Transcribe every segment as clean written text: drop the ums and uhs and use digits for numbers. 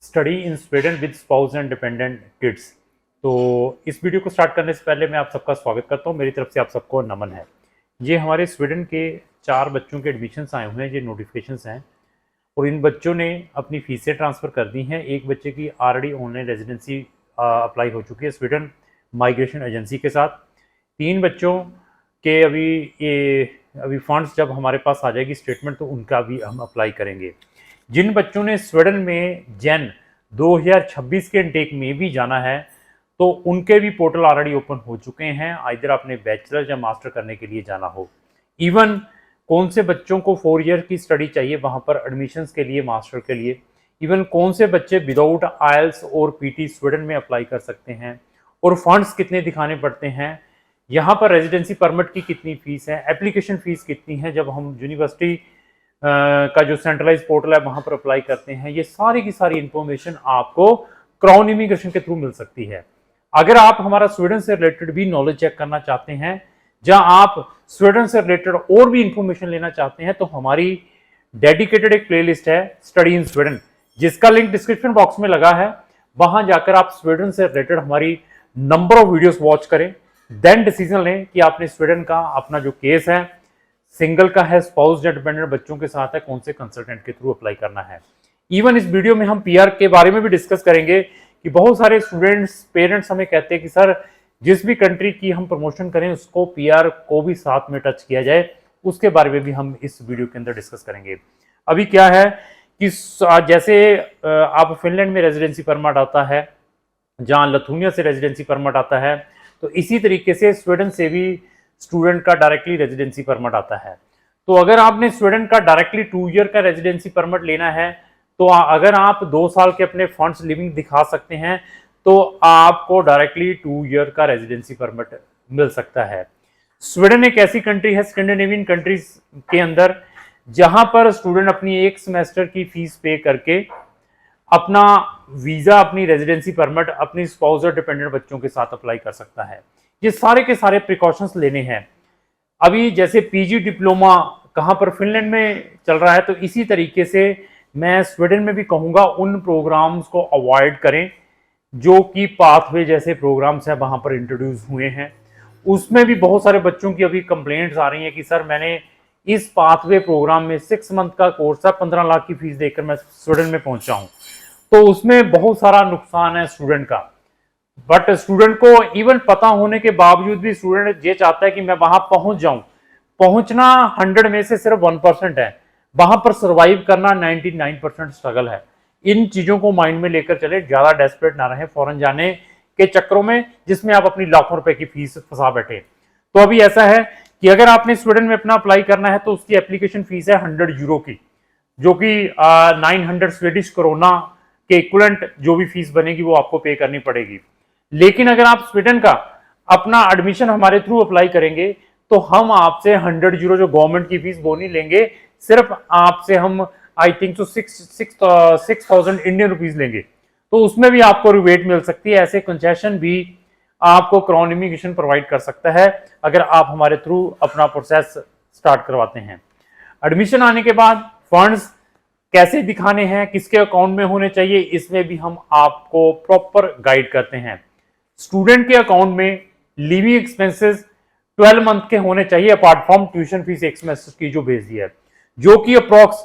Study in Sweden with spouse and dependent kids. तो इस video को स्टार्ट करने से पहले मैं आप सबका स्वागत करता हूं। मेरी तरफ से आप सबको नमन है। ये हमारे स्वीडन के 4 बच्चों के एडमिशन्स आए हुए हैं, ये नोटिफिकेशंस हैं और इन बच्चों ने अपनी फीसें ट्रांसफ़र कर दी हैं। एक बच्चे की ऑलरेडी ऑनलाइन रेजिडेंसी अप्लाई हो चुकी है स्वीडन माइग्रेशन एजेंसी के साथ। 3 बच्चों के अभी फंड्स जब हमारे पास आ जाएगी स्टेटमेंट तो उनका भी हम अप्लाई करेंगे। जिन बच्चों ने स्वीडन में जैन 2026 के इनटेक में भी जाना है तो उनके भी पोर्टल ऑलरेडी ओपन हो चुके हैं, आइदर आपने बैचलर या मास्टर करने के लिए जाना हो। इवन कौन से बच्चों को 4 ईयर की स्टडी चाहिए वहाँ पर एडमिशन्स के लिए, मास्टर के लिए, इवन कौन से बच्चे विदाउट आइल्स और पीटी स्वीडन में अप्लाई कर सकते हैं और फंड्स कितने दिखाने पड़ते हैं, यहाँ पर रेजिडेंसी परमिट की कितनी फ़ीस है, एप्लीकेशन फ़ीस कितनी है जब हम यूनिवर्सिटी का जो सेंट्रलाइज पोर्टल है वहाँ पर अप्लाई करते हैं, ये सारी की सारी इंफॉर्मेशन आपको क्राउन इमिग्रेशन के थ्रू मिल सकती है। अगर आप हमारा स्वीडन से रिलेटेड भी नॉलेज चेक करना चाहते हैं, जहां आप स्वीडन से रिलेटेड और भी इंफॉर्मेशन लेना चाहते हैं, तो हमारी डेडिकेटेड एक प्लेलिस्ट है स्टडी इन स्वीडन, जिसका लिंक डिस्क्रिप्शन बॉक्स में लगा है। वहां जाकर आप स्वीडन से रिलेटेड हमारी नंबर ऑफ वीडियोस वॉच करें, देन डिसीजन लें कि आपने स्वीडन का अपना जो केस है, सिंगल का है, स्पाउस या डिपेंडेंट बच्चों के साथ है, कौन से कंसल्टेंट के थ्रू अप्लाई करना है। इवन इस वीडियो में हम पीआर के बारे में भी डिस्कस करेंगे कि बहुत सारे स्टूडेंट्स, पेरेंट्स हमें कहते हैं कि सर जिस भी कंट्री की हम प्रमोशन करें उसको पीआर को भी साथ में टच किया जाए, उसके बारे में भी हम इस वीडियो के अंदर डिस्कस करेंगे। अभी क्या है कि जैसे आप फिनलैंड में रेजिडेंसी परमिट आता है, जहाँ लथुनिया से रेजिडेंसी परमिट आता है, तो इसी तरीके से स्वीडन से भी स्टूडेंट का डायरेक्टली रेजिडेंसी परमिट आता है। तो अगर आपने स्वीडन का डायरेक्टली 2 ईयर का रेजिडेंसी परमिट लेना है तो अगर आप 2 साल के अपने फंड्स लिविंग दिखा सकते हैं तो आपको डायरेक्टली 2 ईयर का रेजिडेंसी परमिट मिल सकता है। स्वीडन एक ऐसी कंट्री है स्कैंडिनेवियन कंट्रीज के अंदर जहां पर स्टूडेंट अपनी 1 सेमेस्टर की फीस पे करके अपना वीजा, अपनी रेजिडेंसी परमिट अपनी स्पाउस और डिपेंडेंट बच्चों के साथ अप्लाई कर सकता है। ये सारे के सारे प्रिकॉशंस लेने हैं। अभी जैसे पीजी डिप्लोमा कहाँ पर फिनलैंड में चल रहा है, तो इसी तरीके से मैं स्वीडन में भी कहूँगा उन प्रोग्राम्स को अवॉइड करें जो कि पाथवे जैसे प्रोग्राम्स हैं वहाँ पर इंट्रोड्यूस हुए हैं। उसमें भी बहुत सारे बच्चों की अभी कंप्लेंट्स आ रही हैं कि सर मैंने इस पाथवे प्रोग्राम में 6 मंथ का कोर्स है, 15 लाख की फीस देकर मैं स्वीडन में पहुंचा हूँ, तो उसमें बहुत सारा नुकसान है स्टूडेंट का। बट स्टूडेंट को इवन पता होने के बावजूद भी स्टूडेंट ये चाहता है कि मैं वहां पहुंच जाऊं। पहुंचना 100 में से सिर्फ 1% है, वहां पर सर्वाइव करना 99% स्ट्रगल है। इन चीजों को माइंड में लेकर चले, ज्यादा डेस्परेट ना रहे फॉरेन जाने के चक्करों में जिसमें आप अपनी लाखों रुपए की फीस फंसा बैठे। तो अभी ऐसा है कि अगर आपने स्वीडन में अपना अप्लाई करना है तो उसकी एप्लीकेशन फीस है 100 यूरो की, जो कि 900 स्वीडिश करोना के इक्विवेलेंट जो भी फीस बनेगी वो आपको पे करनी पड़ेगी। लेकिन अगर आप स्वीडन का अपना एडमिशन हमारे थ्रू अप्लाई करेंगे तो हम आपसे 100 यूरो जो गवर्नमेंट की फीस वो नहीं लेंगे, सिर्फ आपसे हम आई थिंक तो 6,000 इंडियन रुपीज लेंगे। तो उसमें भी आपको रिबेट मिल सकती है। ऐसे कंसेशन भी आपको क्राउन इमिग्रेशन प्रोवाइड कर सकता है अगर आप हमारे थ्रू अपना प्रोसेस स्टार्ट करवाते हैं। एडमिशन आने के बाद फंड्स कैसे दिखाने हैं, किसके अकाउंट में होने चाहिए, इसमें भी हम आपको प्रॉपर गाइड करते हैं। स्टूडेंट के अकाउंट में लिविंग एक्सपेंसेस 12 मंथ के होने चाहिए apart from tuition fees 1 semester की जो भेज दी है, जो कि अप्रॉक्स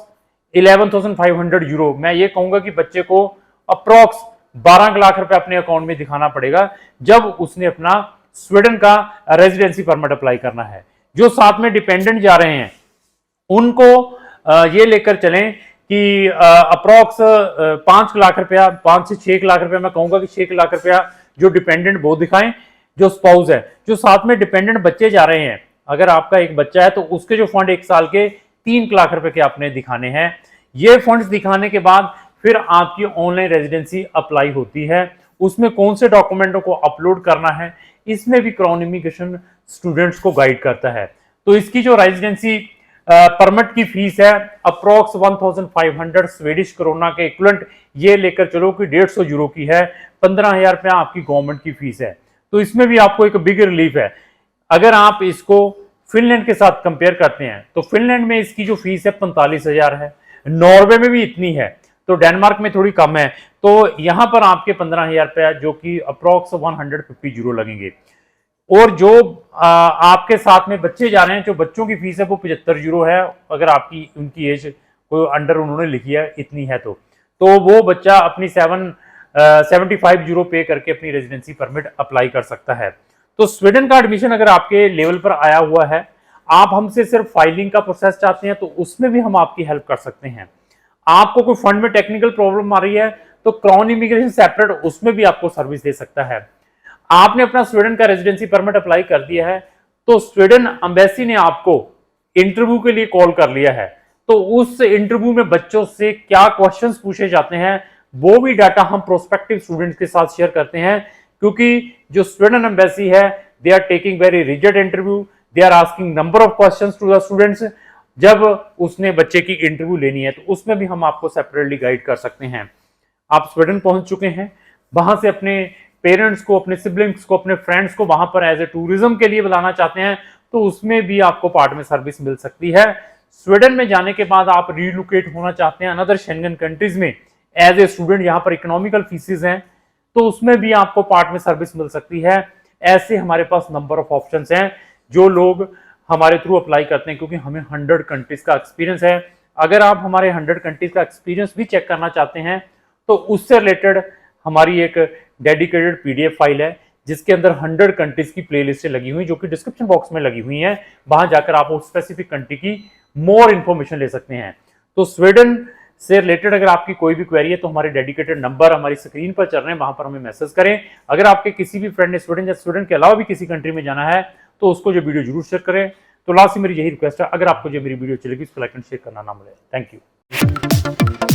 11,500 यूरो। मैं ये कहूंगा कि बच्चे को अप्रॉक्स 12 लाख रुपए अपने अकाउंट में दिखाना पड़ेगा जब उसने अपना स्वीडन का रेजिडेंसी परमिट अप्लाई करना है। जो साथ में डिपेंडेंट जा रहे हैं उनको ये लेकर चलें कि अप्रॉक्स 5 लाख रुपया, 5 से 6 लाख रुपया, मैं कहूंगा कि 6 लाख रुपया जो डिपेंडेंट वो दिखाएं, जो स्पाउस है, जो साथ में डिपेंडेंट बच्चे जा रहे हैं। अगर आपका एक बच्चा है तो उसके जो फंड 1 साल के 3 लाख रुपए के आपने दिखाने हैं। ये फंड्स दिखाने के बाद फिर आपकी ऑनलाइन रेजिडेंसी अप्लाई होती है। उसमें कौन से डॉक्यूमेंटों को अपलोड करना है, इसमें भी क्राउन इमिग्रेशन स्टूडेंट्स को गाइड करता है। तो इसकी जो रेजिडेंसी परमिट की फीस है अप्रॉक्स 1,500 स्वीडिश करोना के इक्विवेलेंट, ये लेकर चलो कि 150 यूरो की है, 15,000 रुपया आपकी गवर्नमेंट की फीस है। तो इसमें भी आपको एक बिग रिलीफ है। अगर आप इसको फिनलैंड के साथ कंपेयर करते हैं तो फिनलैंड में इसकी जो फीस है 45,000 है, नॉर्वे में भी इतनी है, तो डेनमार्क में थोड़ी कम है, तो यहाँ पर आपके 15,000 रुपया जो कि अप्रोक्स 150 यूरो लगेंगे। और जो आपके साथ में बच्चे जा रहे हैं, जो बच्चों की फीस है वो 75 यूरो है, अगर आपकी उनकी एज कोई अंडर उन्होंने लिखी है इतनी है तो वो बच्चा अपनी 75 यूरो पे करके अपनी रेजिडेंसी परमिट अप्लाई कर सकता है। तो स्वीडन का एडमिशन अगर आपके लेवल पर आया हुआ है, आप हमसे सिर्फ फाइलिंग का प्रोसेस चाहते हैं तो उसमें भी हम आपकी हेल्प कर सकते हैं। आपको कोई फंड में टेक्निकल प्रॉब्लम आ रही है तो क्राउन इमिग्रेशन सेपरेट उसमें भी आपको सर्विस दे सकता है। आपने अपना स्वीडन का रेजिडेंसी परमिट अप्लाई कर दिया है तो स्वीडन एम्बेसी ने आपको इंटरव्यू के लिए कॉल कर लिया है, तो उस इंटरव्यू में बच्चों से क्या क्वेश्चंस पूछे जाते हैं वो भी डाटा हम प्रोस्पेक्टिव स्टूडेंट्स के साथ शेयर करते हैं, क्योंकि जो स्वीडन एम्बेसी है they are taking very rigid interview, they are asking number of questions to the students. जब उसने बच्चे की इंटरव्यू लेनी है तो उसमें भी हम आपको सेपरेटली गाइड कर सकते हैं। आप स्वीडन पहुंच चुके हैं, वहां से अपने पेरेंट्स को, अपने सिबलिंग्स को, अपने फ्रेंड्स को वहां पर एज ए टूरिज्म के लिए बुलाना चाहते हैं तो उसमें भी आपको पार्ट में सर्विस मिल सकती है। स्वीडन में जाने के बाद आप रीलोकेट होना चाहते हैं अनदर शेंगन कंट्रीज में एज ए स्टूडेंट, यहाँ पर इकोनॉमिकल फीसेस हैं तो उसमें भी आपको पार्ट में सर्विस मिल सकती है। ऐसे हमारे पास नंबर ऑफ ऑप्शंस हैं जो लोग हमारे थ्रू अप्लाई करते हैं, क्योंकि हमें 100 कंट्रीज का एक्सपीरियंस है। अगर आप हमारे 100 कंट्रीज का एक्सपीरियंस भी चेक करना चाहते हैं तो उससे रिलेटेड हमारी एक डेडिकेटेड पीडीएफ फाइल है जिसके अंदर 100 कंट्रीज की प्लेलिस्टें लगी हुई जो कि डिस्क्रिप्शन बॉक्स में लगी हुई हैं। वहां जाकर आप उस स्पेसिफिक कंट्री की मोर इंफॉर्मेशन ले सकते हैं। तो स्वीडन से रिलेटेड अगर आपकी कोई भी क्वेरी है तो हमारे डेडिकेटेड नंबर हमारी स्क्रीन पर चल रहे हैं, वहां पर हमें मैसेज करें। अगर आपके किसी भी फ्रेंड ने स्वीडन या स्वीडन के अलावा भी किसी कंट्री में जाना है तो उसको जो वीडियो जरूर शेयर करें। तो लास्ट में मेरी यही रिक्वेस्ट है, अगर आपको जो मेरी वीडियो चलेगी उसको लाइक एंड शेयर करना ना भूलें। Thank you.